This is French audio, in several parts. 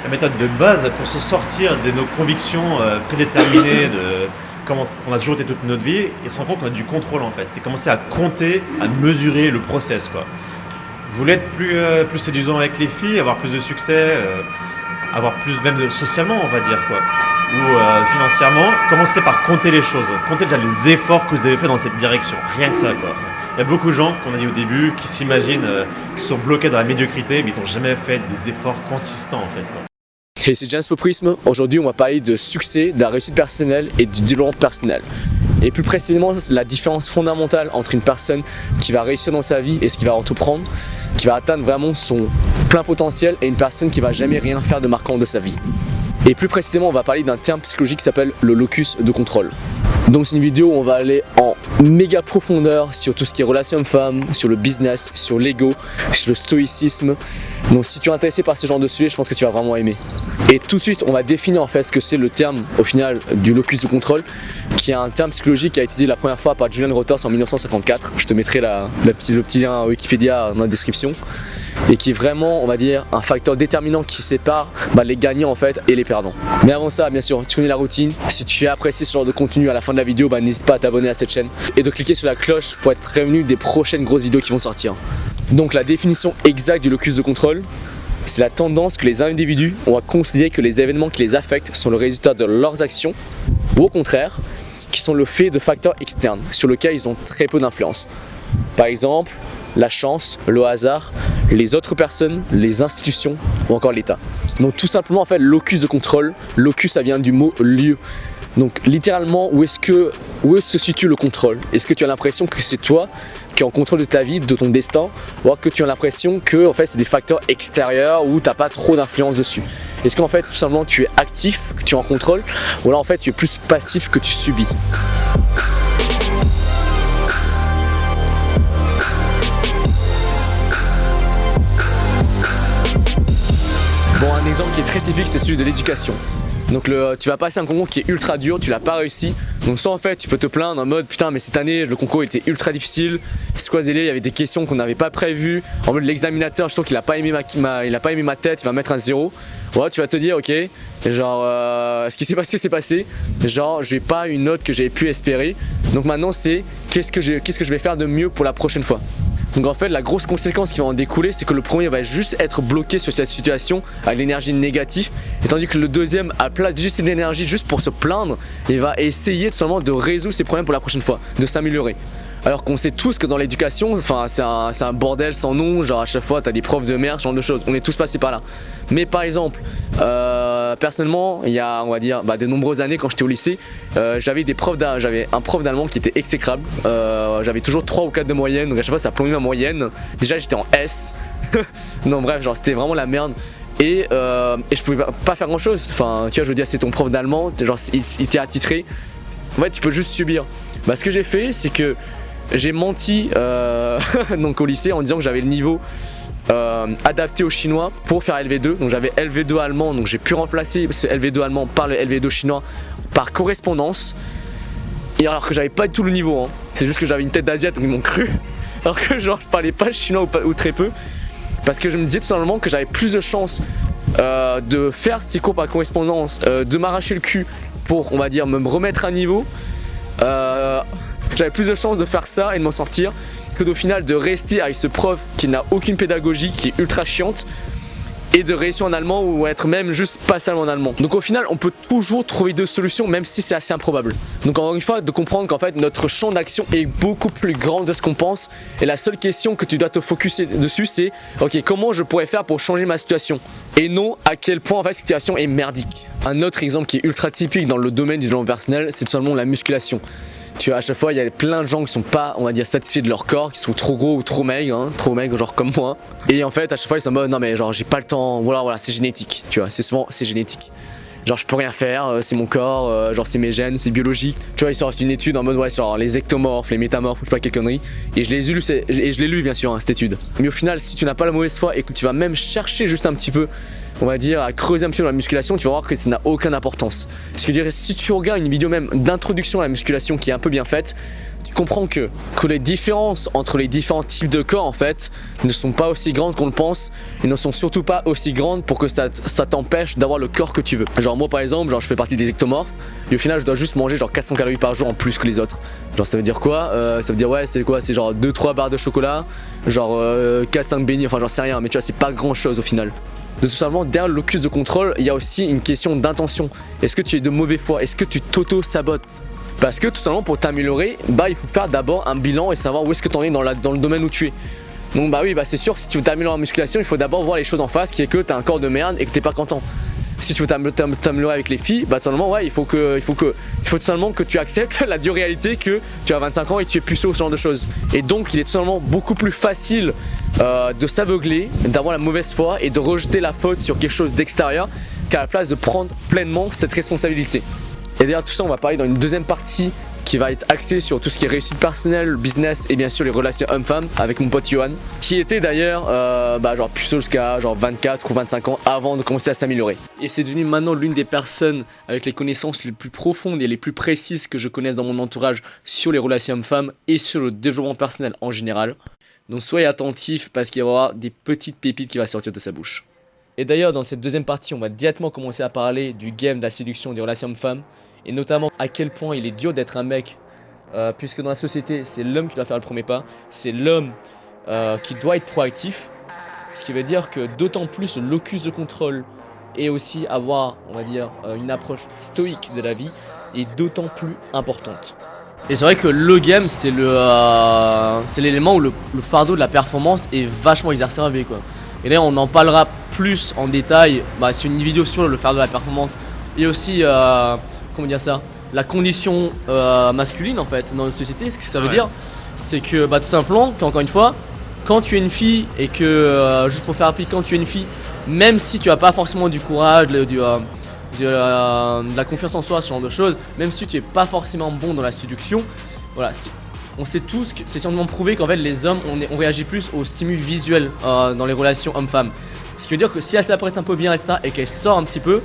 la méthode de base pour se sortir de nos convictions prédéterminées de comment on a toujours été toute notre vie et se rendre compte qu'on a du contrôle en fait. C'est commencer à compter, à mesurer le process quoi. Vous voulez être plus séduisant avec les filles, avoir plus de succès, avoir plus même socialement on va dire quoi, ou financièrement, commencez par compter les choses. Comptez déjà les efforts que vous avez fait dans cette direction, rien que ça quoi. Il y a beaucoup de gens, qu'on a dit au début, qui s'imaginent qui sont bloqués dans la médiocrité, mais ils n'ont jamais fait des efforts consistants en fait quoi. Et c'est James Poprisme. Aujourd'hui, on va parler de succès, de la réussite personnelle et du développement personnel. Et plus précisément, la différence fondamentale entre une personne qui va réussir dans sa vie et ce qui va entreprendre, qui va atteindre vraiment son plein potentiel, et une personne qui va jamais rien faire de marquant de sa vie. Et plus précisément, on va parler d'un terme psychologique qui s'appelle le locus de contrôle. Donc c'est une vidéo où on va aller en méga profondeur sur tout ce qui est relation homme-femme, sur le business, sur l'ego, sur le stoïcisme. Donc si tu es intéressé par ce genre de sujet, je pense que tu vas vraiment aimer. Et tout de suite, on va définir en fait ce que c'est le terme au final du locus de contrôle, qui est un terme psychologique qui a été utilisé la première fois par Julian Reuters en 1954. Je te mettrai le petit lien Wikipédia dans la description. Et qui est vraiment, on va dire, un facteur déterminant qui sépare les gagnants en fait et les perdants. Mais avant ça, bien sûr, tu connais la routine. Si tu as apprécié ce genre de contenu à la fin de la vidéo, n'hésite pas à t'abonner à cette chaîne et de cliquer sur la cloche pour être prévenu des prochaines grosses vidéos qui vont sortir. Donc la définition exacte du locus de contrôle, c'est la tendance que les individus ont à considérer que les événements qui les affectent sont le résultat de leurs actions, ou au contraire, qui sont le fait de facteurs externes sur lesquels ils ont très peu d'influence. Par exemple, la chance, le hasard, les autres personnes, les institutions ou encore l'État. Donc tout simplement en fait locus de contrôle, locus ça vient du mot lieu. Donc littéralement où se situe le contrôle? Est-ce que tu as l'impression que c'est toi qui es en contrôle de ta vie, de ton destin, ou que tu as l'impression que en fait c'est des facteurs extérieurs où tu n'as pas trop d'influence dessus? Est-ce qu'en fait tout simplement tu es actif, que tu es en contrôle, ou là en fait tu es plus passif que tu subis? Bon, un exemple qui est très typique, c'est celui de l'éducation. Donc tu vas passer un concours qui est ultra dur, tu l'as pas réussi. Donc soit en fait tu peux te plaindre en mode putain mais cette année le concours était ultra difficile, c'est quoi zélé, il y avait des questions qu'on n'avait pas prévues. En mode l'examinateur je trouve qu'il a pas aimé ma tête, il va mettre un 0. Ouais, tu vas te dire ok, genre ce qui s'est passé c'est passé, genre je n'ai pas une note que j'avais pu espérer. Donc maintenant c'est qu'est-ce que je vais faire de mieux pour la prochaine fois. Donc en fait la grosse conséquence qui va en découler, c'est que le premier va juste être bloqué sur cette situation avec l'énergie négative, et tandis que le deuxième a place juste cette énergie juste pour se plaindre et va essayer tout simplement de résoudre ses problèmes pour la prochaine fois, de s'améliorer. Alors qu'on sait tous que dans l'éducation, enfin c'est un bordel sans nom, genre à chaque fois tu as des profs de merde, ce genre de choses, on est tous passés par là. Mais par exemple, personnellement, il y a on va dire de nombreuses années quand j'étais au lycée, j'avais un prof d'allemand qui était exécrable, j'avais toujours 3 ou 4 de moyenne, donc à chaque fois ça plombe ma moyenne, déjà j'étais en S, non bref, genre c'était vraiment la merde. Et je pouvais pas faire grand chose, enfin tu vois je veux dire c'est ton prof d'allemand, genre il t'est attitré, en fait tu peux juste subir. Ce que j'ai fait c'est que j'ai menti donc au lycée en disant que j'avais le niveau adapté au chinois pour faire LV2, donc j'avais LV2 allemand, donc j'ai pu remplacer ce LV2 allemand par le LV2 chinois par correspondance, et alors que j'avais pas du tout le niveau, hein. C'est juste que j'avais une tête d'asiate donc ils m'ont cru, alors que genre je parlais pas chinois ou très peu, parce que je me disais tout simplement que j'avais plus de chances de faire ces cours par correspondance, de m'arracher le cul pour on va dire me remettre à niveau, j'avais plus de chances de faire ça et de m'en sortir que au final de rester avec ce prof qui n'a aucune pédagogie, qui est ultra chiante, et de réussir en allemand ou être même juste passer en allemand. Donc au final on peut toujours trouver deux solutions même si c'est assez improbable. Donc encore une fois de comprendre qu'en fait notre champ d'action est beaucoup plus grand de ce qu'on pense, et la seule question que tu dois te focuser dessus c'est ok comment je pourrais faire pour changer ma situation, et non à quel point en fait cette situation est merdique. Un autre exemple qui est ultra typique dans le domaine du développement personnel, c'est tout simplement la musculation. Tu vois, à chaque fois il y a plein de gens qui sont pas on va dire satisfaits de leur corps, qui sont trop gros ou trop maigres genre comme moi, et en fait à chaque fois ils sont en mode non mais genre j'ai pas le temps, voilà c'est génétique, tu vois, c'est génétique, genre je peux rien faire, c'est mon corps, genre c'est mes gènes, c'est biologique. Tu vois ils sortent une étude en mode ouais genre les ectomorphes, les métamorphes ou je sais pas quelle connerie, et je l'ai lu bien sûr cette étude, mais au final si tu n'as pas la mauvaise foi et que tu vas même chercher juste un petit peu on va dire à creuser un petit peu dans la musculation, tu vas voir que ça n'a aucune importance. Ce qui veut dire si tu regardes une vidéo même d'introduction à la musculation qui est un peu bien faite, tu comprends que les différences entre les différents types de corps en fait ne sont pas aussi grandes qu'on le pense et ne sont surtout pas aussi grandes pour que ça t'empêche d'avoir le corps que tu veux. Genre moi par exemple, genre je fais partie des ectomorphes et au final je dois juste manger genre 400 calories par jour en plus que les autres. Genre ça veut dire quoi? Ça veut dire ouais c'est quoi? C'est genre 2-3 barres de chocolat, genre 4-5 beignets, enfin j'en sais rien mais tu vois c'est pas grand chose au final. De tout simplement derrière le locus de contrôle il y a aussi une question d'intention. Est-ce que tu es de mauvaise foi? Est-ce que tu t'auto-sabotes? Parce que tout simplement pour t'améliorer, bah il faut faire d'abord un bilan et savoir où est-ce que tu en es dans le domaine où tu es. Donc bah oui, bah c'est sûr que si tu veux t'améliorer en musculation, il faut d'abord voir les choses en face, qui est que tu as un corps de merde et que t'es pas content. Si tu veux t'améliorer avec les filles, bah tout simplement ouais, il faut tout simplement que tu acceptes la dure réalité que tu as 25 ans et tu es puceau, ce genre de choses. Et donc il est tout simplement beaucoup plus facile de s'aveugler, d'avoir la mauvaise foi et de rejeter la faute sur quelque chose d'extérieur qu'à la place de prendre pleinement cette responsabilité. Et derrière tout ça, on va parler dans une deuxième partie qui va être axée sur tout ce qui est réussite personnelle, business et bien sûr les relations hommes-femmes avec mon pote Johan, qui était d'ailleurs genre puceau jusqu'à genre 24 ou 25 ans avant de commencer à s'améliorer. Et c'est devenu maintenant l'une des personnes avec les connaissances les plus profondes et les plus précises que je connaisse dans mon entourage sur les relations hommes-femmes et sur le développement personnel en général. Donc soyez attentifs parce qu'il y aura des petites pépites qui vont sortir de sa bouche. Et d'ailleurs dans cette deuxième partie, on va directement commencer à parler du game de la séduction des relations hommes-femmes. Et notamment à quel point il est dur d'être un mec, puisque dans la société, c'est l'homme qui doit faire le premier pas, c'est l'homme qui doit être proactif, ce qui veut dire que d'autant plus le locus de contrôle et aussi avoir, on va dire, une approche stoïque de la vie est d'autant plus importante. Et c'est vrai que le game, c'est l'élément où le fardeau de la performance est vachement exacerbé, quoi. Et là, on en parlera plus en détail sur une vidéo sur le fardeau de la performance et aussi... comment dire ça, la condition masculine en fait dans notre société. Ce que ça veut dire, c'est que tout simplement, qu'encore une fois, quand tu es une fille et que juste pour faire rapide, quand tu es une fille, même si tu n'as pas forcément du courage, de la confiance en soi, ce genre de choses, même si tu n'es pas forcément bon dans la séduction, voilà, on sait tous que c'est scientifiquement prouvé qu'en fait les hommes on réagit plus aux stimuli visuels dans les relations hommes-femmes. Ce qui veut dire que si elle s'apprête un peu bien et qu'elle sort un petit peu,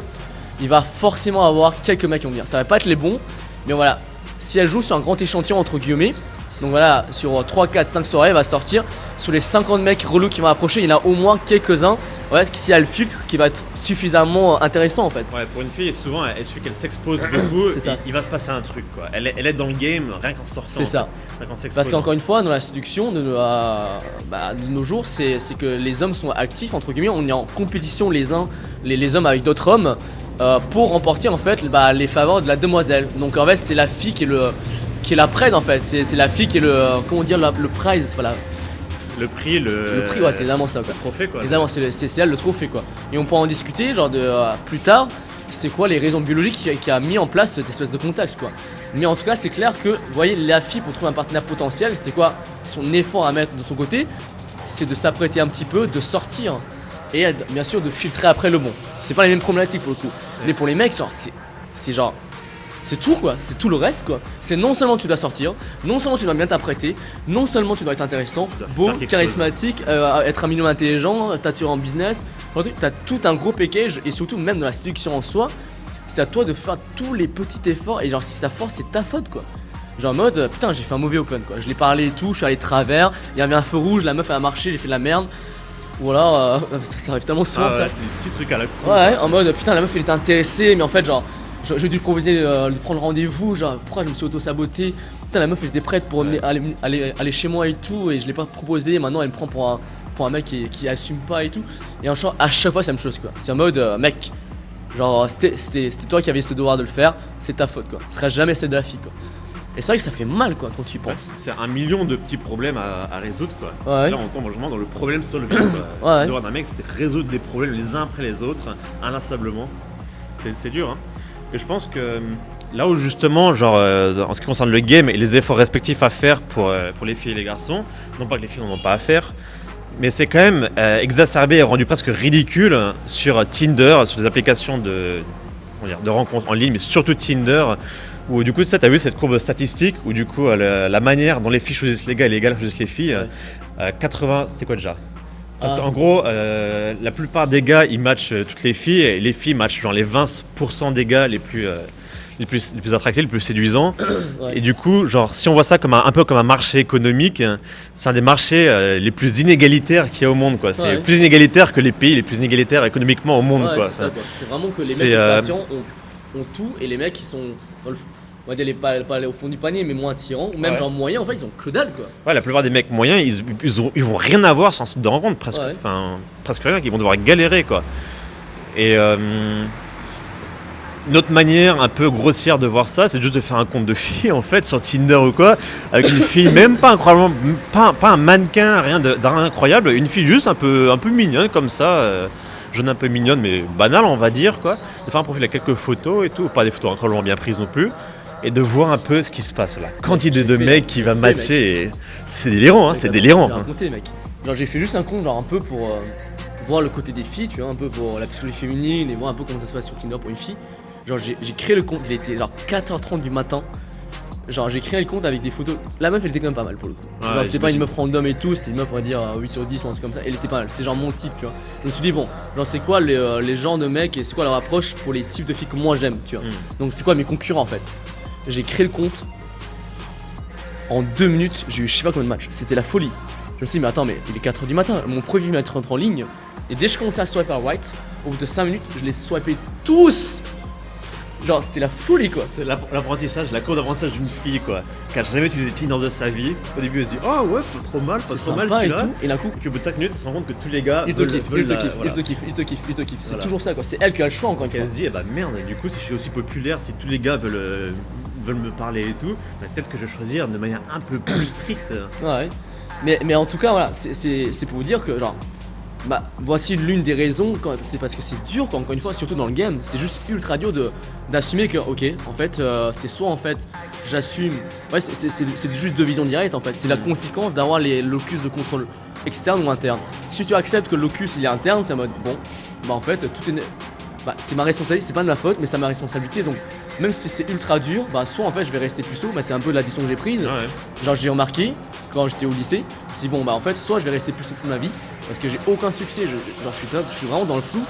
il va forcément avoir quelques mecs qui vont venir. Ça va pas être les bons, mais voilà, si elle joue sur un grand échantillon entre guillemets, donc voilà, sur 3, 4, 5 soirées, elle va sortir. Sur les 50 mecs relous qui vont approcher, il y en a au moins quelques-uns. Voilà, si elle a le filtre qui va être suffisamment intéressant en fait. Ouais, pour une fille, souvent, elle suffit qu'elle s'expose beaucoup, il va se passer un truc quoi. Elle est dans le game rien qu'en sortant. C'est ça. Parce qu'encore une fois, dans la séduction de nos jours, c'est que les hommes sont actifs entre guillemets. On est en compétition les hommes avec d'autres hommes. Pour remporter en fait les faveurs de la demoiselle. Donc en fait c'est la fille qui est la prête en fait. C'est la fille qui est le prize, c'est pas là. Le prix, ouais, c'est vraiment ça quoi. Le trophée quoi. Exactement, c'est elle le trophée quoi. Et on pourra en discuter genre plus tard. C'est quoi les raisons biologiques qui a mis en place cette espèce de contexte quoi. Mais en tout cas c'est clair que vous voyez la fille pour trouver un partenaire potentiel, c'est quoi son effort à mettre de son côté, c'est de s'apprêter un petit peu, de sortir et bien sûr de filtrer après le bon. C'est pas les mêmes problématiques pour le coup. Mais pour les mecs, genre, c'est tout quoi, c'est tout le reste quoi. C'est non seulement tu dois sortir, non seulement tu dois bien t'apprêter, non seulement tu dois être intéressant, beau, charismatique, être un minimum intelligent, t'assurer en business. T'as tout un gros package et surtout même dans la séduction en soi, c'est à toi de faire tous les petits efforts et genre si ça force c'est ta faute quoi. Genre en mode putain j'ai fait un mauvais open quoi, je l'ai parlé et tout, je suis allé de travers, il y avait un feu rouge, la meuf elle a marché, j'ai fait de la merde. Ou alors, parce que ça arrive tellement souvent ça. C'est des petits trucs à la con. Ouais, en mode putain la meuf elle était intéressée, mais en fait genre j'ai dû lui proposer de prendre rendez-vous, genre pourquoi je me suis auto-saboté. Putain la meuf elle était prête pour aller chez moi et tout, et je l'ai pas proposé, maintenant elle me prend pour un mec qui assume pas et tout. Et en à chaque fois c'est la même chose quoi. C'est en mode mec, genre c'était toi qui avais ce devoir de le faire, c'est ta faute quoi. Ce sera jamais celle de la fille quoi. Et c'est vrai que ça fait mal quoi quand tu y penses. C'est 1 million de petits problèmes à résoudre quoi. Ouais. Là on tombe vraiment dans le problème solving quoi. Ouais. Le devoir d'un mec c'était résoudre des problèmes les uns après les autres, inlassablement. C'est dur hein. Et je pense que là où justement genre en ce qui concerne le game et les efforts respectifs à faire pour les filles et les garçons, non pas que les filles n'en ont pas à faire, mais c'est quand même exacerbé et rendu presque ridicule sur Tinder, sur des applications de rencontres en ligne, mais surtout Tinder, où du coup tu sais, t'as vu cette courbe statistique où du coup la manière dont les filles choisissent les gars et les gars choisissent les filles, 80, c'était quoi déjà? Parce qu'en gros, la plupart des gars ils matchent toutes les filles et les filles matchent genre les 20% des gars les plus les plus attractifs, les plus séduisants. Ouais. Et du coup, genre, si on voit ça comme un peu comme un marché économique, c'est un des marchés les plus inégalitaires qu'il y a au monde, quoi. C'est Ouais. plus inégalitaire que les pays les plus inégalitaires économiquement au monde, Ouais, quoi. c'est ça, quoi. C'est vraiment que les C'est, mecs attirants ont tout et les mecs qui sont dans le, on va dire pas aller au fond du panier mais moins attirants ou même Ouais. genre moyens en fait ils ont que dalle quoi. Ouais, la plupart des mecs moyens, ils vont rien avoir sur un site de rencontre, presque. Ouais. Enfin, presque rien, ils vont devoir galérer, quoi. Et une autre manière un peu grossière de voir ça, c'est juste de faire un compte de filles, en fait, sur Tinder ou quoi, avec une fille même pas incroyablement, pas un mannequin, rien d'incroyable, une fille juste un peu mignonne comme ça, jeune un peu mignonne, mais banale, on va dire, quoi. De faire un profil avec quelques photos et tout, pas des photos incroyablement bien prises non plus. Et de voir un peu ce qui se passe là. Quantité de mecs qui va matcher, et c'est délirant, hein, c'est délirant. J'ai raconté mec. Genre j'ai fait juste un compte genre un peu pour voir le côté des filles, tu vois, un peu pour la psychologie féminine et voir un peu comment ça se passe sur Tinder pour une fille. Genre j'ai créé le compte, il était genre 4h30 du matin. Genre j'ai créé le compte avec des photos. La meuf elle était quand même pas mal pour le coup. Ouais, Genre c'était pas une j'imagine. meuf random et tout, c'était une meuf on va dire 8 sur 10 ou un truc comme ça. Elle était pas mal, c'est genre mon type, tu vois. Je me suis dit bon, genre c'est quoi les genres de mecs et c'est quoi leur approche pour les types de filles que moi j'aime, tu vois. Donc c'est quoi mes concurrents en fait. J'ai créé le compte. En 2 minutes, j'ai eu je sais pas combien de matchs. C'était la folie. Je me suis dit, mais attends, mais il est 4h du matin. Mon premier film rentre en ligne. Et dès que je commençais à swiper à right, au bout de 5 minutes, je les swipais tous. Genre, c'était la folie quoi. C'est l'apprentissage, la cour d'apprentissage d'une fille, quoi. Qui a jamais utilisé Tinder de sa vie. Au début, elle se dit, oh ouais, pas trop mal, pas C'est trop mal sympa et celui-là. tout. Et d'un coup, Et puis au bout de 5 minutes, elle se rend compte que tous les gars il te kiffe, il te la- kiffe, voilà. il te kiffe, il te kiffe, il te kiffe, il te kiffe. C'est Voilà. toujours ça quoi. C'est elle qui a le choix encore une Elle fois. se dit, eh bah merde, du coup, si je suis aussi populaire, si tous les gars veulent me parler et tout, bah, peut-être que je vais choisir de manière un peu plus stricte. Ouais. Mais en tout cas, voilà, c'est pour vous dire que, genre, bah, voici l'une des raisons, c'est parce que c'est dur, quoi, encore une fois, surtout dans le game, c'est juste ultra dur d'assumer que, ok, en fait, c'est soit en fait, j'assume, ouais, c'est juste deux visions directes, en fait, c'est la conséquence d'avoir les locus de contrôle externe ou interne. Si tu acceptes que le locus il est interne, c'est en mode, bon, bah en fait, tout est. Bah, c'est ma responsabilité, c'est pas de ma faute, mais c'est ma responsabilité, donc même si c'est ultra dur, bah soit en fait je vais rester plus tôt, bah c'est un peu la décision que j'ai prise. Ouais. Genre j'ai remarqué quand j'étais au lycée, je me suis dit bon bah en fait soit je vais rester plus toute ma vie parce que j'ai aucun succès, genre je suis vraiment dans le flou.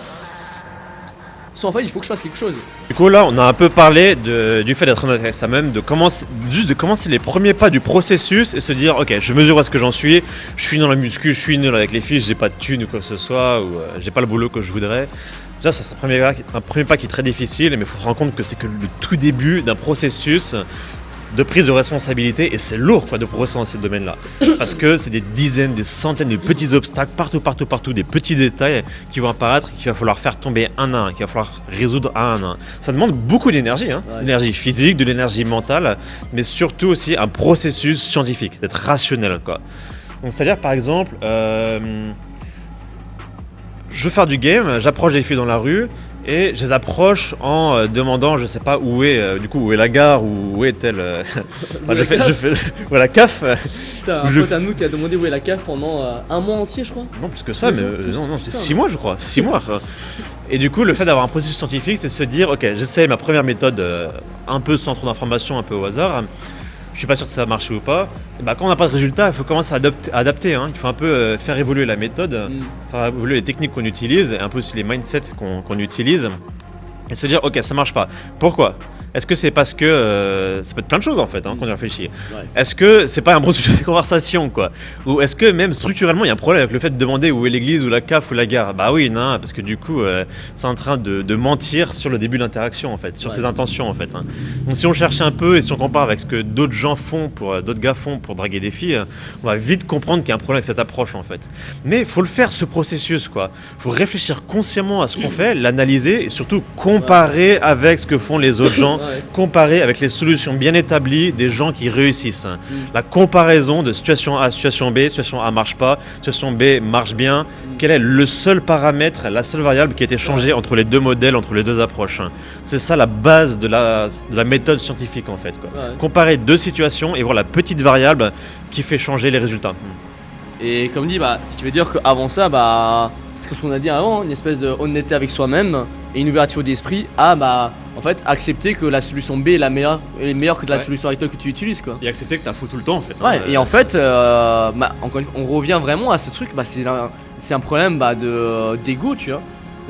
Soit en fait il faut que je fasse quelque chose. Du coup, là, on a un peu parlé du fait d'être honnête avec soi-même, de commencer les premiers pas du processus et se dire, ok, je mesure où est-ce que j'en suis, je suis dans la muscu, je suis nul avec les filles, j'ai pas de thunes ou quoi que ce soit, ou j'ai pas le boulot que je voudrais. Déjà, ça, c'est un premier pas qui est très difficile, mais il faut se rendre compte que c'est que le tout début d'un processus de prise de responsabilité, et c'est lourd quoi de progresser dans ce domaine-là. Parce que c'est des dizaines, des centaines de petits obstacles partout, des petits détails qui vont apparaître, qu'il va falloir faire tomber un à un, qu'il va falloir résoudre un à un. Ça demande beaucoup d'énergie, hein. Ouais. L'énergie physique, de l'énergie mentale, mais surtout aussi un processus scientifique, d'être rationnel, quoi. Donc c'est-à-dire par exemple, je veux faire du game, j'approche des filles dans la rue et je les approche en demandant, je sais pas où est la gare ou où est-elle. Enfin, je fais voilà, CAF. Putain, un Je- pote à nous qui a demandé où est la cave pendant un mois entier je crois. Non plus que ça, mais Plus. non, c'est Putain. 6 mois je crois, 6 mois. Quoi. Et du coup, le fait d'avoir un processus scientifique, c'est de se dire, ok, j'essaie ma première méthode un peu sans trop d'informations, un peu au hasard. Je suis pas sûr que ça va marcher ou pas. Et bah, quand on n'a pas de résultat, il faut commencer à adapter. Hein. Il faut un peu faire évoluer la méthode, faire évoluer les techniques qu'on utilise, et un peu aussi les mindsets qu'on utilise. Et se dire, ok, ça marche pas. Pourquoi ? Est-ce que c'est parce que ça peut être plein de choses en fait quand on y réfléchit. Ouais. Est-ce que c'est pas un bon sujet de conversation quoi ? Ou est-ce que même structurellement il y a un problème avec le fait de demander où est l'église ou la CAF ou la gare ? Bah oui, non, parce que du coup c'est en train de mentir sur le début de l'interaction en fait, sur Ouais. ses intentions en fait. Hein. Donc si on cherche un peu et si on compare avec ce que d'autres gens font d'autres gars font pour draguer des filles, on va vite comprendre qu'il y a un problème avec cette approche en fait. Mais faut le faire ce processus quoi. Faut réfléchir consciemment à ce qu'on fait, l'analyser et surtout comparer avec ce que font les autres gens. Ouais. Comparer avec les solutions bien établies des gens qui réussissent. La comparaison de situation A à situation B, situation A marche pas, situation B marche bien. Quel est le seul paramètre, la seule variable qui a été changée entre les deux modèles, entre les deux approches. C'est ça la base de la méthode scientifique en fait. Quoi. Ouais. Comparer deux situations et voir la petite variable qui fait changer les résultats. Et comme dit, bah, ce qui veut dire qu'avant ça, bah, c'est ce qu'on a dit avant, une espèce de honnêteté avec soi-même et une ouverture d'esprit à, bah, en fait, accepter que la solution B est est meilleure que la Ouais. solution actuelle que tu utilises, quoi. Et accepter que t'as faux tout le temps en fait. Ouais, et en fait, bah, encore une fois, on revient vraiment à ce truc, bah, c'est un problème bah, d'ego, tu vois.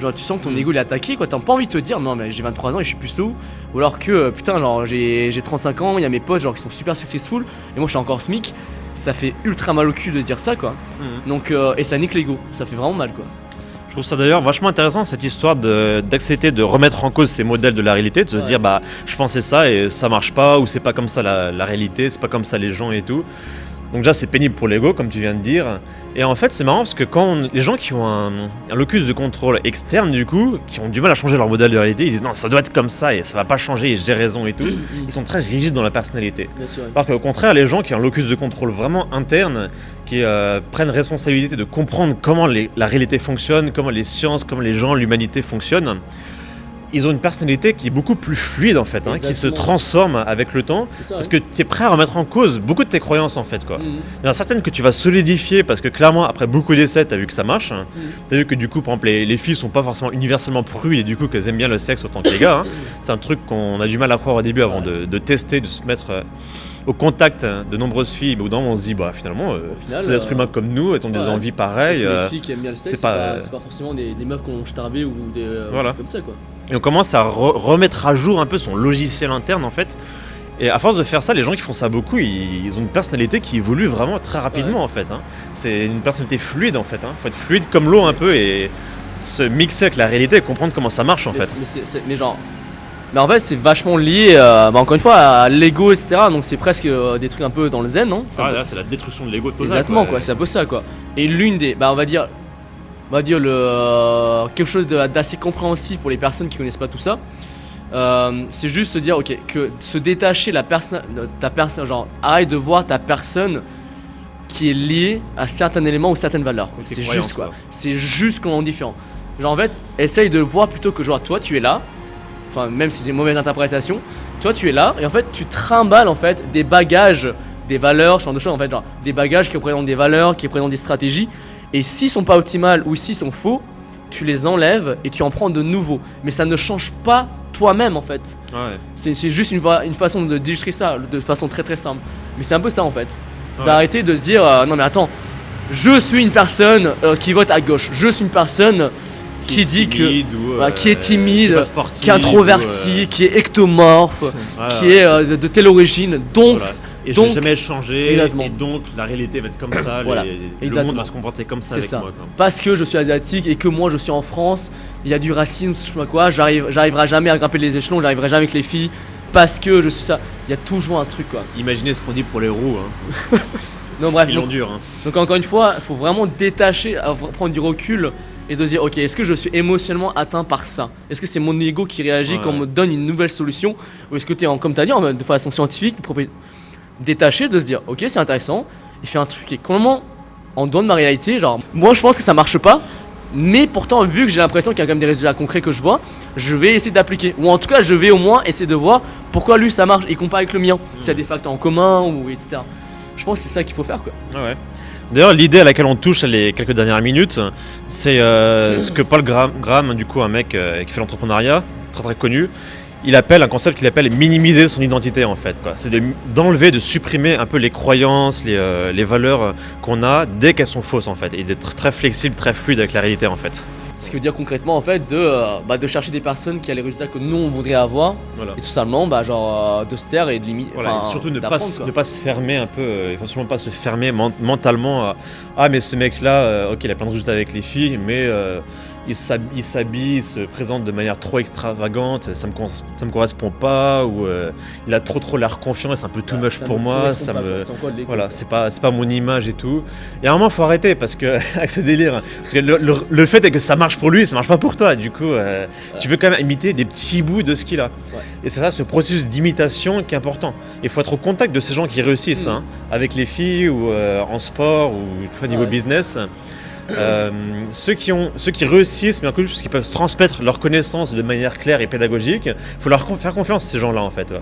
Genre tu sens que ton ego il est attaqué quoi, t'as pas envie de te dire non mais j'ai 23 ans et je suis puceau. Ou alors que putain genre j'ai 35 ans, il y a mes potes genre qui sont super successful et moi je suis encore SMIC. Ça fait ultra mal au cul de se dire ça quoi. Donc et ça nique l'ego, ça fait vraiment mal quoi. Je trouve ça d'ailleurs vachement intéressant cette histoire d'accepter de remettre en cause ces modèles de la réalité, de se dire bah je pensais ça et ça marche pas, ou c'est pas comme ça la réalité, c'est pas comme ça les gens et tout. Donc déjà c'est pénible pour l'ego comme tu viens de dire. Et en fait c'est marrant parce que les gens qui ont un locus de contrôle externe du coup, qui ont du mal à changer leur modèle de réalité, ils disent non ça doit être comme ça et ça va pas changer et j'ai raison et tout. Ils sont très rigides dans la personnalité. Alors qu'au contraire les gens qui ont un locus de contrôle vraiment interne, qui prennent responsabilité de comprendre comment la réalité fonctionne, comment les sciences, comment les gens, l'humanité fonctionnent, ils ont une personnalité qui est beaucoup plus fluide en fait, qui se transforme avec le temps, parce que tu es prêt à remettre en cause beaucoup de tes croyances en fait quoi. Il y en a certaines que tu vas solidifier parce que clairement après beaucoup d'essais tu as vu que ça marche, tu as vu que du coup par exemple les filles sont pas forcément universellement prudes et du coup qu'elles aiment bien le sexe autant que les gars, c'est un truc qu'on a du mal à croire au début avant de tester, de se mettre au contact de nombreuses filles, mais au bout d'un moment on se dit bah finalement ces êtres humains comme nous, elles ont des envies pareilles. Les filles qui aiment bien le sexe, c'est pas forcément des meufs qui ont starbé ou des trucs comme ça quoi. Et on commence à remettre à jour un peu son logiciel interne en fait. Et à force de faire ça, les gens qui font ça beaucoup, ils ont une personnalité qui évolue vraiment très rapidement en fait. C'est une personnalité fluide en fait. Faut être fluide comme l'eau un peu et se mixer avec la réalité et comprendre comment ça marche en fait. Mais en fait c'est vachement lié encore une fois à l'ego etc. Donc c'est presque des trucs un peu dans le zen non là c'est la destruction de l'ego total. Exactement quoi, c'est un peu ça quoi. Et l'une des, on va dire quelque chose d'assez compréhensible pour les personnes qui connaissent pas tout ça, c'est juste se dire ok, que se détacher ta personne, genre arrête de voir ta personne qui est liée à certains éléments ou certaines valeurs quoi. C'est juste quoi. C'est juste complètement différent. Genre en fait essaye de le voir plutôt que genre toi tu es là, enfin même si c'est une mauvaise interprétation, toi tu es là et en fait tu trimbales en fait des bagages, des valeurs, ce genre de choses en fait, genre des bagages qui représentent des valeurs, qui représentent des stratégies. Et s'ils sont pas optimales ou s'ils sont faux, tu les enlèves et tu en prends de nouveaux. Mais ça ne change pas toi-même en fait. C'est juste une façon d'illustrer ça de façon très très simple. Mais c'est un peu ça en fait. D'arrêter de se dire non mais attends, je suis une personne qui vote à gauche. Je suis une personne qui dit que qui est timide, qui est introverti, qui est ectomorphe, qui est de telle origine. Donc et je vais jamais changer, et donc la réalité va être comme ça, le monde va se comporter comme ça avec moi. Quoi. Parce que je suis asiatique et que moi je suis en France, il y a du racisme, je sais pas quoi, j'arriverai jamais à grimper les échelons, j'arriverai jamais avec les filles, parce que je suis ça. Il y a toujours un truc quoi. Imaginez ce qu'on dit pour les roues. Non bref, ils l'ont dur. Donc encore une fois, il faut vraiment détacher, prendre du recul et de se dire ok, est-ce que je suis émotionnellement atteint par ça? Est-ce que c'est mon ego qui réagit quand on me donne une nouvelle solution? Ou est-ce que tu es, comme tu as dit, de façon scientifique, détaché de se dire ok c'est intéressant, il fait un truc qui est complètement en dehors de ma réalité, genre moi je pense que ça marche pas, mais pourtant vu que j'ai l'impression qu'il y a quand même des résultats concrets que je vois, je vais essayer d'appliquer, ou en tout cas je vais au moins essayer de voir pourquoi lui ça marche et comparer avec le mien, s'il y a des facteurs en commun ou etc. Je pense que c'est ça qu'il faut faire quoi. D'ailleurs l'idée à laquelle on touche les quelques dernières minutes, c'est ce que Paul Graham du coup un mec qui fait l'entrepreneuriat très très connu, il appelle un concept qu'il appelle minimiser son identité en fait quoi. C'est d'enlever, de supprimer un peu les croyances, les valeurs qu'on a dès qu'elles sont fausses en fait, et d'être très flexible, très fluide avec la réalité en fait. Ce qui veut dire concrètement en fait de chercher des personnes qui ont les résultats que nous on voudrait avoir, et tout simplement de se taire et de limiter. Et surtout ne pas se fermer un peu, il faut sûrement pas se fermer mentalement à mais ce mec là ok il a plein de résultats avec les filles mais il s'habille, il se présente de manière trop extravagante, ça me correspond pas, ou il a trop l'air confiant et c'est un peu too much pour moi, c'est pas mon image et tout. Et à un moment il faut arrêter parce que avec ce délire, parce que le fait est que ça marche pour lui, ça marche pas pour toi, du coup tu veux quand même imiter des petits bouts de ce qu'il a. Et c'est ça ce processus d'imitation qui est important. Il faut être au contact de ces gens qui réussissent avec les filles ou en sport ou au niveau business. Ceux qui réussissent, mais en plus parce qu'ils peuvent transmettre leurs connaissances de manière claire et pédagogique, il faut leur faire confiance à ces gens-là en fait.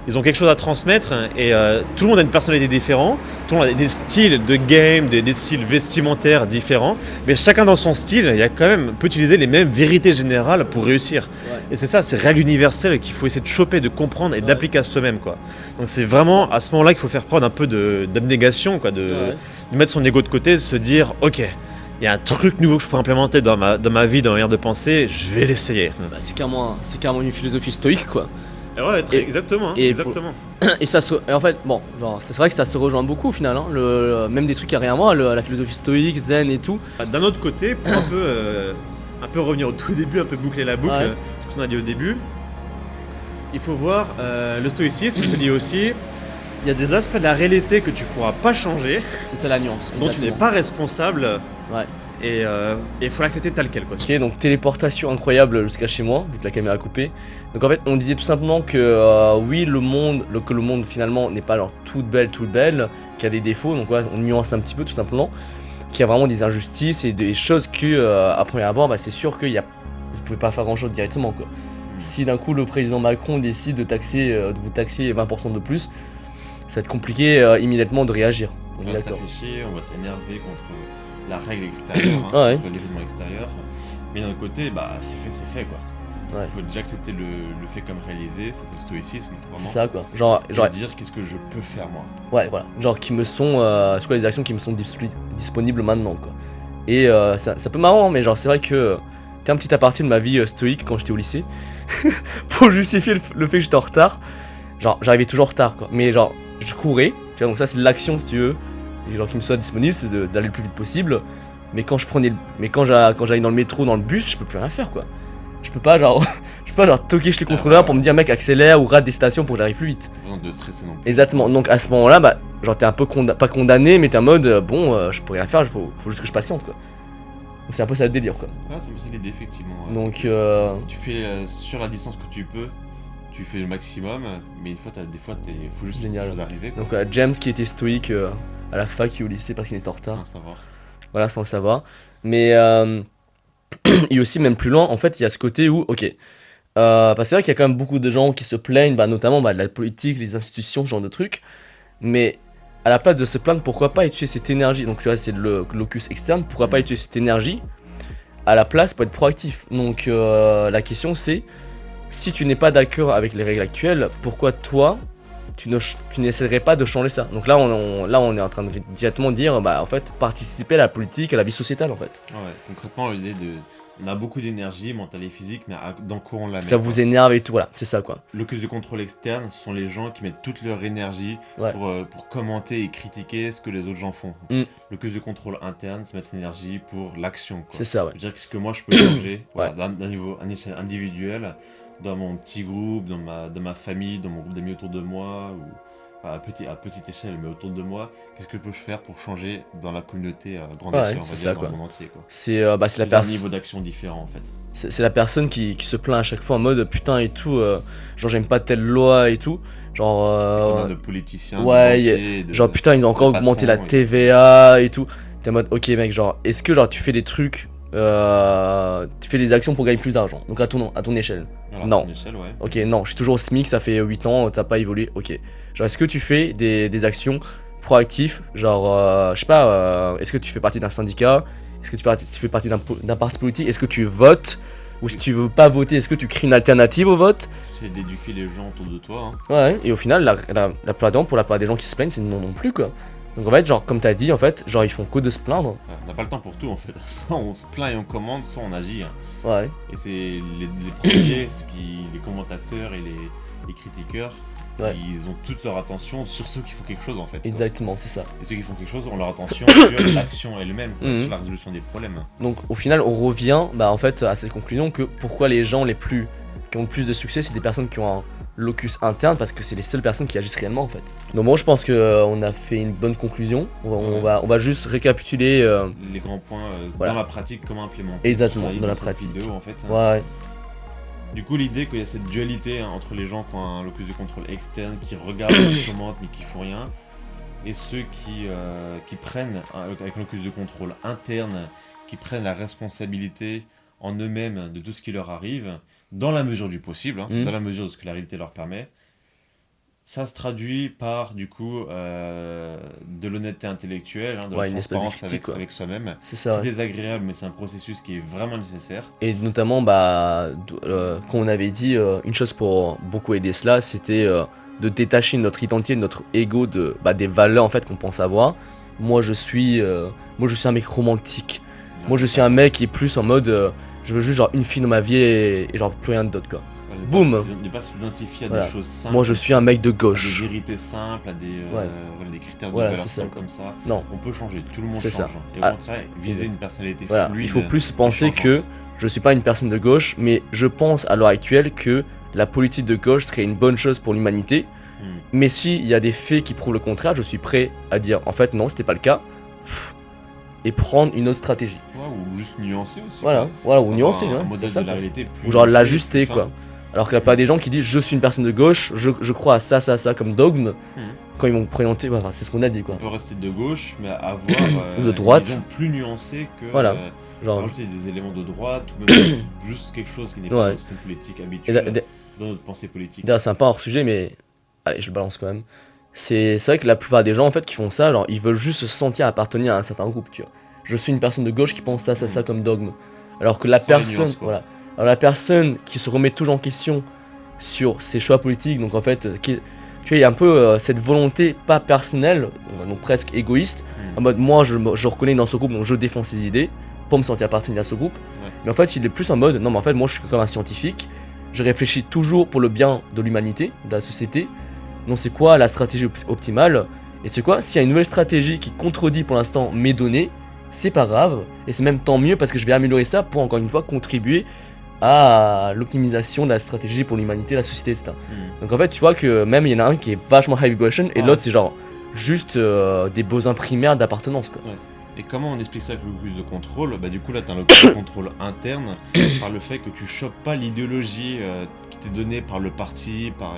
Ils ont quelque chose à transmettre et tout le monde a une personnalité différente, tout le monde a des styles de game, des styles vestimentaires différents, mais chacun dans son style, il y a quand même peut utiliser les mêmes vérités générales pour réussir. Et c'est ça, c'est règle universelle qu'il faut essayer de choper, de comprendre et d'appliquer à soi-même quoi. Donc c'est vraiment à ce moment-là qu'il faut faire preuve un peu d'abnégation quoi, de mettre son ego de côté, de se dire ok. il y a un truc nouveau que je pourrais implémenter dans ma vie, dans ma manière de penser, je vais l'essayer. Bah, c'est carrément une philosophie stoïque, quoi. Ouais, exactement. Exactement. Et ça et en fait, bon, genre, c'est vrai que ça se rejoint beaucoup au final, hein, même des trucs qui n'ont rien à voir, la philosophie stoïque, zen et tout. D'un autre côté, pour un peu revenir au tout début, un peu boucler la boucle, ce qu'on a dit au début, il faut voir le stoïcisme, il te dit aussi, il y a des aspects de la réalité que tu pourras pas changer, c'est ça la nuance, dont tu n'es pas responsable. Ouais. Et il faut l'accepter tel quel, quoi. Ok, donc téléportation incroyable jusqu'à chez moi, vu que la caméra est coupée. Donc en fait, on disait tout simplement que oui, que le monde finalement n'est pas alors toute belle, qu'il y a des défauts, donc ouais, on nuance un petit peu tout simplement, qu'il y a vraiment des injustices et des choses que, à première abord, bah, c'est sûr que vous pouvez pas faire grand chose directement, quoi. Si d'un coup le président Macron décide de vous taxer 20% de plus, ça va être compliqué immédiatement de réagir. On va s'afficher, on va être énervé contre la règle extérieure, contre l'événement extérieur. Mais d'un autre côté, bah c'est fait quoi. Ouais. Il faut déjà accepter le fait comme réalisé, ça c'est le stoïcisme. C'est ça quoi. Genre dire qu'est-ce que je peux faire moi. Ouais voilà. Genre qui me sont, c'est quoi les actions qui me sont disponibles maintenant quoi. Et c'est un peu marrant, mais genre c'est vrai que t'es un petit aparté de ma vie stoïque quand j'étais au lycée. Pour justifier le fait que j'étais en retard. Genre j'arrivais toujours en retard quoi. Mais genre je courais, tu vois, donc ça c'est de l'action si tu veux. Et genre qui me soit disponible, c'est d'aller le plus vite possible. Mais quand j'allais dans le métro, dans le bus, je peux plus rien faire quoi. Je peux pas genre toquer chez les contrôleurs pour me dire mec accélère ou rate des stations pour que j'arrive plus vite. De stresser non plus. Exactement. Donc à ce moment-là, bah genre t'es un peu pas condamné, mais t'es en mode je peux rien faire, faut juste que je patiente quoi. Donc c'est un peu ça le délire quoi. Ah c'est un peu ça l'idée effectivement. Ouais. Donc tu fais sur la distance que tu peux. Tu fais le maximum, mais faut juste laisser les choses arriver. Quoi. Donc James qui était stoïque à la fac et au lycée parce qu'il était en retard. Sans le savoir. Voilà, sans le savoir. Mais et aussi même plus loin, en fait, il y a ce côté où, ok, parce que c'est vrai qu'il y a quand même beaucoup de gens qui se plaignent, notamment de la politique, les institutions, ce genre de trucs. Mais à la place de se plaindre, pourquoi pas utiliser cette énergie? Donc tu vois, c'est le locus externe. Pourquoi pas utiliser cette énergie à la place pour être proactif? Donc la question c'est, si tu n'es pas d'accord avec les règles actuelles, pourquoi toi, tu n'essaierais pas de changer ça? Donc là, on est en train de directement dire, en fait, participer à la politique, à la vie sociétale, en fait. Ouais, concrètement, l'idée on a beaucoup d'énergie mentale et physique, mais dans quoi on la met? Ça vous énerve et tout, voilà, c'est ça, quoi. Le locus de contrôle externe, ce sont les gens qui mettent toute leur énergie pour commenter et critiquer ce que les autres gens font. Le locus de contrôle interne, c'est mettre son énergie pour l'action, quoi. C'est ça, ouais. C'est-à-dire que ce que moi, je peux changer d'un niveau individuel, dans mon petit groupe, dans ma famille, dans mon groupe d'amis autour de moi, ou à petite échelle, mais autour de moi, qu'est-ce que peux-je faire pour changer dans la communauté à grande échelle, on va dire, dans le monde entier, quoi. C'est la personne. Un niveau d'action différent en fait. C'est la personne qui se plaint à chaque fois en mode putain et tout, genre j'aime pas telle loi et tout. Genre. C'est comme de politiciens. Ouais, genre putain, ils ont encore augmenté la TVA et tout. T'es en mode ok mec, genre est-ce que genre tu fais des trucs. Tu fais des actions pour gagner plus d'argent, donc à ton échelle. Alors, non. À ton échelle, ouais. Ok, non, je suis toujours au SMIC, ça fait 8 ans, t'as pas évolué, ok. Genre, est-ce que tu fais des actions proactives? Genre, je sais pas, est-ce que tu fais partie d'un syndicat? Est-ce que tu fais partie d'un parti politique? Est-ce que tu votes? Ou si tu veux pas voter, est-ce que tu crées une alternative au vote? Tu essaies d'éduquer les gens autour de toi. Ouais, et au final, la plupart des gens, pour la plupart des gens qui se plaignent, c'est non plus quoi. Donc en fait, genre, comme t'as dit, en fait, genre, ils font que de se plaindre. On n'a pas le temps pour tout, en fait. Soit on se plaint et on commande, soit on agit. Ouais. Et c'est les premiers, les commentateurs et les critiqueurs, ils ont toute leur attention sur ceux qui font quelque chose, en fait. Exactement, c'est ça. Et ceux qui font quelque chose ont leur attention sur l'action elle-même, sur la résolution des problèmes. Donc au final, on revient, en fait, à cette conclusion que pourquoi les gens qui ont le plus de succès, c'est des personnes qui ont un locus interne, parce que c'est les seules personnes qui agissent réellement en fait. Donc bon, je pense qu'on a fait une bonne conclusion. On va juste récapituler les grands points dans la pratique, comment implémenter. Exactement, dans la pratique. Vidéo, en fait, ouais. Du coup, l'idée qu'il y a cette dualité entre les gens qui ont un locus de contrôle externe, qui regardent, qui commentent mais qui font rien, et ceux qui prennent avec un locus de contrôle interne, qui prennent la responsabilité en eux-mêmes de tout ce qui leur arrive, dans la mesure du possible, dans la mesure de ce que la réalité leur permet. Ça se traduit par, du coup, de l'honnêteté intellectuelle, de la transparence avec soi-même. C'est désagréable, mais c'est un processus qui est vraiment nécessaire. Et notamment, quand on avait dit, une chose pour beaucoup aider cela, c'était de détacher notre identité, notre ego des valeurs en fait qu'on pense avoir. Moi je suis un mec romantique. Moi je suis un mec qui est plus en mode je veux juste genre une fille dans ma vie et genre plus rien d'autre quoi. Boum. Ne pas s'identifier à Voilà. des choses simples. Moi je suis un mec de à des gauche. vérités simples, à des critères de Voilà, valeur c'est ça, simples quoi. comme ça. Non, On peut changer, tout le monde C'est change. ça. Et au Ah. contraire, viser une personnalité voilà. fluide. Il faut plus penser et que changeante. je suis pas une personne de gauche, mais je pense à l'heure actuelle que la politique de gauche serait une bonne chose pour l'humanité. Mais s'il y a des faits qui prouvent le contraire, je suis prêt à dire en fait non, c'était pas le cas. Et prendre une autre stratégie. Ouais, ou juste nuancer aussi. Voilà, quoi. voilà, ou Avoir nuancer, un ouais, modèle c'est ça, de la quoi. réalité plus Ou genre nuancé, l'ajuster plus quoi. fin. Alors qu'il y a pas des gens qui disent je suis une personne de gauche, je crois à ça comme dogme. Quand ils vont présenter, enfin, c'est ce qu'on a dit quoi. On peut rester de gauche, mais avoir Ou de droite. une vision plus nuancée que Voilà. Genre, rajouter des éléments de droite ou même juste quelque chose qui n'est pas Ouais. dans cette politique et habituelle dans notre pensée politique. d'ailleurs, c'est un peu hors sujet, mais allez, je le balance quand même. C'est vrai que la plupart des gens en fait qui font ça, genre ils veulent juste se sentir appartenir à un certain groupe, tu vois. Je suis une personne de gauche qui pense ça comme dogme. Alors que la Sans les personne, nuances, quoi. voilà. Alors la personne qui se remet toujours en question sur ses choix politiques, donc en fait, tu vois, il y a un peu cette volonté pas personnelle, donc presque égoïste, en mode moi je reconnais dans ce groupe, donc je défends ses idées pour me sentir appartenir à ce groupe. Ouais. Mais en fait, il est plus en mode non, mais en fait, moi je suis comme un scientifique, je réfléchis toujours pour le bien de l'humanité, de la société. Donc c'est quoi la stratégie optimale? Et c'est quoi? S'il y a une nouvelle stratégie qui contredit pour l'instant mes données, c'est pas grave, et c'est même tant mieux parce que je vais améliorer ça pour encore une fois contribuer à l'optimisation de la stratégie pour l'humanité, la société, etc. Donc en fait, tu vois que même il y en a un qui est vachement high vibration et Ouais. l'autre c'est genre juste des besoins primaires d'appartenance quoi. Et comment on explique ça avec le locus de contrôle? Bah du coup là t'as un locus de contrôle interne par le fait que tu chopes pas l'idéologie qui t'est donnée par le parti, par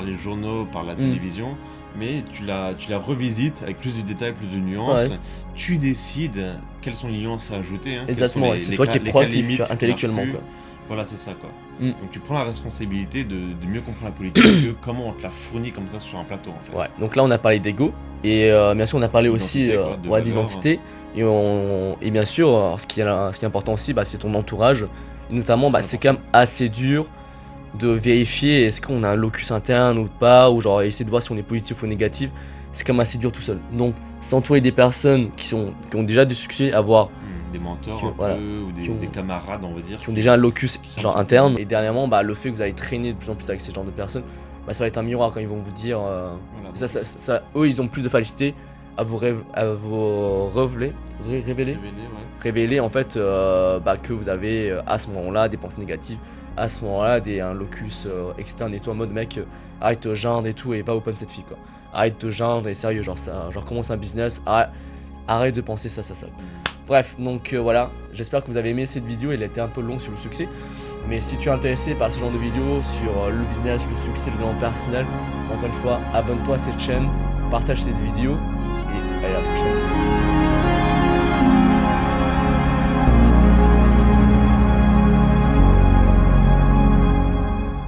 les journaux, par la télévision, mais tu la revisites avec plus de détails, plus de nuances. Ouais. Tu décides quelles sont les nuances à ajouter. Hein, quels Exactement, sont ouais, c'est toi qui es les cas proactif limites tu vois, qui intellectuellement marchent quoi. plus. Voilà, c'est ça quoi. Mm. Donc tu prends la responsabilité de mieux comprendre la politique que comment on te la fournit comme ça sur un plateau en fait. Ouais, donc là on a parlé d'ego et bien sûr on a parlé aussi D'identité, quoi, de ouais, valeur. d'identité et bien sûr ce qui est important aussi bah, c'est ton entourage et notamment bah, C'est c'est quand même assez dur de vérifier est-ce qu'on a un locus interne ou pas ou genre essayer de voir si on est positif ou négatif, c'est quand même assez dur tout seul. Donc s'entourer des personnes qui ont déjà du succès, avoir Des mentors Qui ont- un voilà, peu, ou qui ont- des camarades on va dire. qui ont déjà un locus Qui sont genre un peu interne plus- et dernièrement bah, le fait que vous allez traîner de plus en plus avec ces genres de personnes bah, ça va être un miroir quand ils vont vous dire Voilà, eux ils ont plus de facilité à vous révéler révéler, ouais. révéler en fait bah, que vous avez à ce moment-là des pensées négatives, à ce moment-là un locus externe et tout en mode mec arrête de te geindre et tout et va open cette fille quoi. Arrête de te geindre et sérieux genre ça, genre commence un business, arrête de penser ça quoi. Bref donc voilà, j'espère que vous avez aimé cette vidéo, elle a été un peu longue sur le succès. Mais si tu es intéressé par ce genre de vidéos sur le business, le succès, le développement personnel, encore une fois, abonne-toi à cette chaîne, partage cette vidéo et